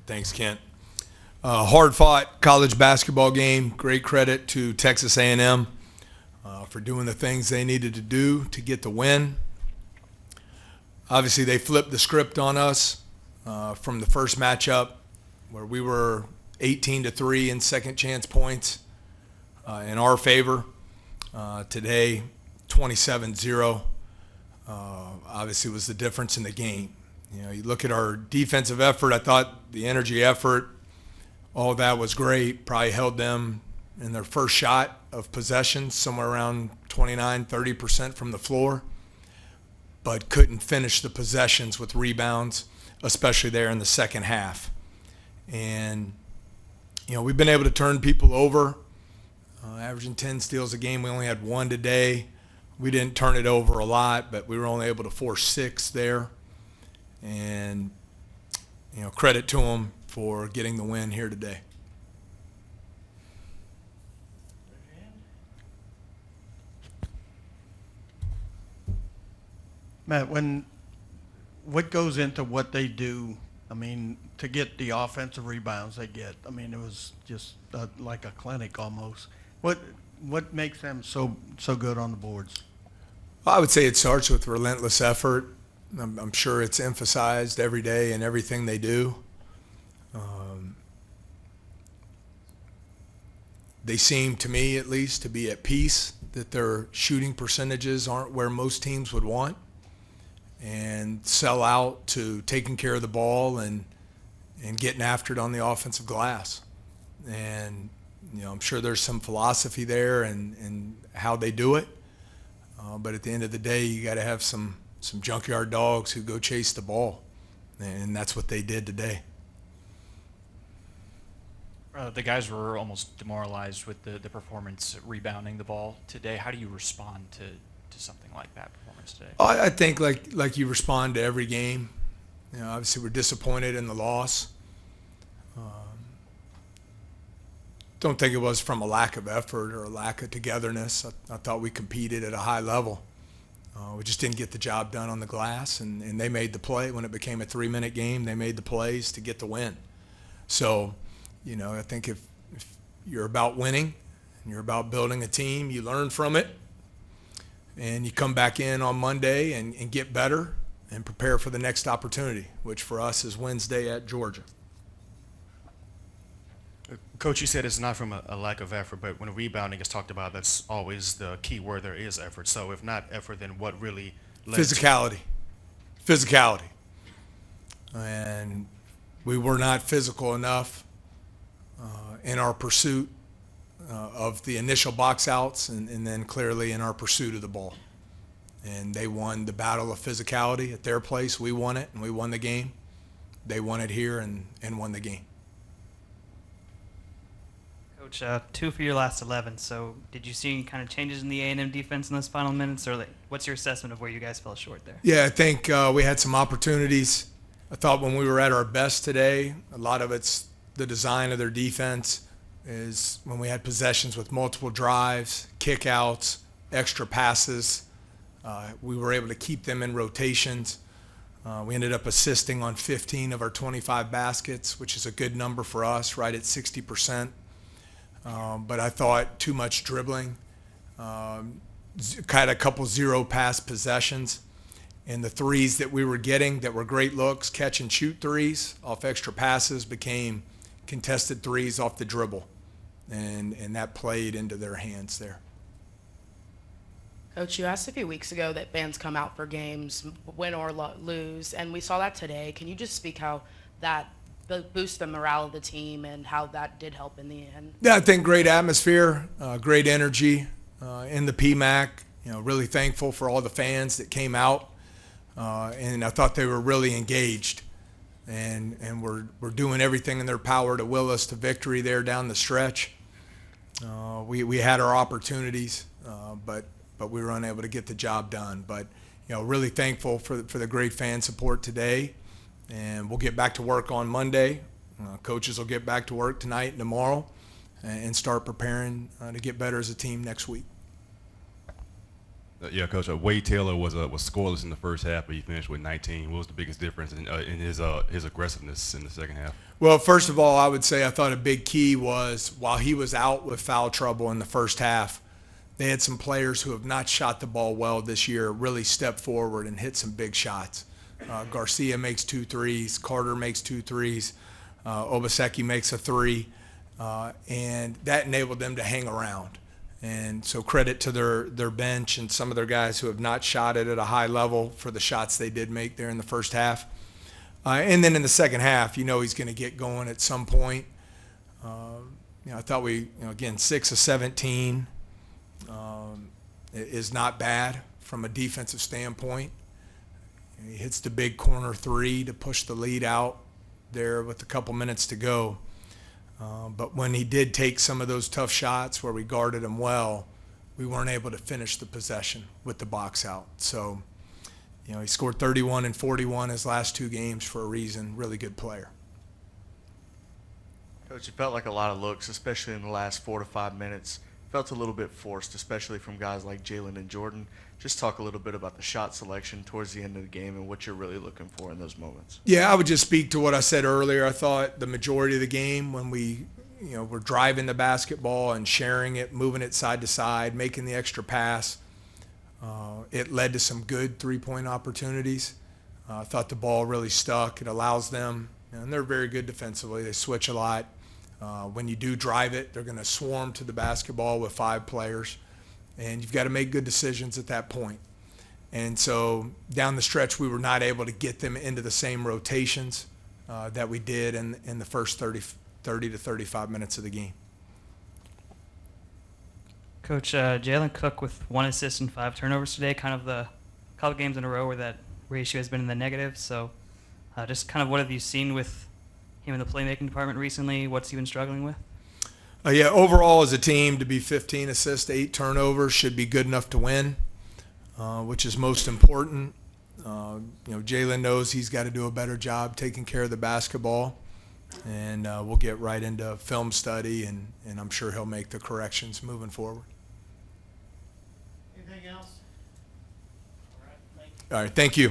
Thanks, Kent. Hard-fought college basketball game. Great credit to Texas A&M for doing the things they needed to do to get the win. Obviously, they flipped the script on us from the first matchup where we were 18-3 in second chance points in our favor. Today, 27-0. Obviously, was the difference in the game. You look at our defensive effort. I thought the energy effort, all that was great. Probably held them in their first shot of possession, somewhere around 29-30% from the floor, but couldn't finish the possessions with rebounds, especially there in the second half. And, we've been able to turn people over, averaging 10 steals a game. We only had one today. We didn't turn it over a lot, but we were only able to force 6 there. And, credit to them for getting the win here today. Matt, what goes into what they do, to get the offensive rebounds they get? It was just like a clinic almost. What makes them so good on the boards? I would say it starts with relentless effort. I'm sure it's emphasized every day in everything they do. They seem, to me at least, to be at peace that their shooting percentages aren't where most teams would want, and sell out to taking care of the ball and getting after it on the offensive glass. And I'm sure there's some philosophy there and how they do it. But at the end of the day, you got to have some junkyard dogs who go chase the ball, and that's what they did today. The guys were almost demoralized with the performance rebounding the ball today. How do you respond to something like that performance today? I think like you respond to every game. Obviously we're disappointed in the loss. Don't think it was from a lack of effort or a lack of togetherness. I thought we competed at a high level. We just didn't get the job done on the glass, and they made the play. When it became a 3-minute game, they made the plays to get the win. So, I think if you're about winning and you're about building a team, you learn from it, and you come back in on Monday and get better and prepare for the next opportunity, which for us is Wednesday at Georgia. Coach, you said it's not from a lack of effort, but when rebounding is talked about, that's always the key word. There is effort. So if not effort, then what really led Physicality. And we were not physical enough in our pursuit of the initial box outs and then clearly in our pursuit of the ball. And they won the battle of physicality at their place. We won it, and we won the game. They won it here and won the game. Coach, 2 for your last 11. So did you see any kind of changes in the A&M defense in those final minutes, or what's your assessment of where you guys fell short there? Yeah, I think we had some opportunities. I thought when we were at our best today, a lot of it's the design of their defense is when we had possessions with multiple drives, kickouts, extra passes. We were able to keep them in rotations. We ended up assisting on 15 of our 25 baskets, which is a good number for us, right at 60%. But I thought too much dribbling, had a couple zero pass possessions, and the threes that we were getting that were great looks, catch and shoot threes off extra passes became contested threes off the dribble, and that played into their hands there. Coach, you asked a few weeks ago that fans come out for games, win or lose, and we saw that today. Can you just speak how that boost the morale of the team and how that did help in the end? Yeah, I think great atmosphere, great energy in the PMAC. Really thankful for all the fans that came out, and I thought they were really engaged, and were doing everything in their power to will us to victory there down the stretch. We had our opportunities, but we were unable to get the job done. But really thankful for the great fan support today. And we'll get back to work on Monday. Coaches will get back to work tonight and tomorrow and start preparing to get better as a team next week. Yeah, Coach. Wade Taylor was scoreless in the first half, but he finished with 19. What was the biggest difference in his aggressiveness in the second half? Well, first of all, I would say I thought a big key was while he was out with foul trouble in the first half, they had some players who have not shot the ball well this year really step forward and hit some big shots. Garcia makes 2 threes, Carter makes 2 threes, Obaseki makes a 3, and that enabled them to hang around. And so credit to their bench and some of their guys who have not shot it at a high level for the shots they did make there in the first half. And then in the second half, he's going to get going at some point. I thought again, 6 of 17 is not bad from a defensive standpoint. He hits the big corner 3 to push the lead out there with a couple minutes to go. But when he did take some of those tough shots where we guarded him well, we weren't able to finish the possession with the box out. So, he scored 31 and 41 his last 2 games for a reason. Really good player. Coach, it felt like a lot of looks, especially in the last 4 to 5 minutes. Felt a little bit forced, especially from guys like Jalen and Jordan. Just talk a little bit about the shot selection towards the end of the game and what you're really looking for in those moments. Yeah, I would just speak to what I said earlier. I thought the majority of the game when we, were driving the basketball and sharing it, moving it side to side, making the extra pass, it led to some good 3-point opportunities. I thought the ball really stuck. It allows them, and they're very good defensively. They switch a lot. When you do drive it, they're going to swarm to the basketball with 5 players. And you've got to make good decisions at that point. And so down the stretch, we were not able to get them into the same rotations that we did in the first 30 to 35 minutes of the game. Coach, Jalen Cook with 1 assist and 5 turnovers today, kind of the couple games in a row where that ratio has been in the negative. So just kind of what have you seen with him in the playmaking department recently? What's he been struggling with? Yeah, overall as a team to be 15 assists, 8 turnovers should be good enough to win, which is most important. Jalen knows he's got to do a better job taking care of the basketball, and we'll get right into film study, and I'm sure he'll make the corrections moving forward. Anything else? All right, thank you.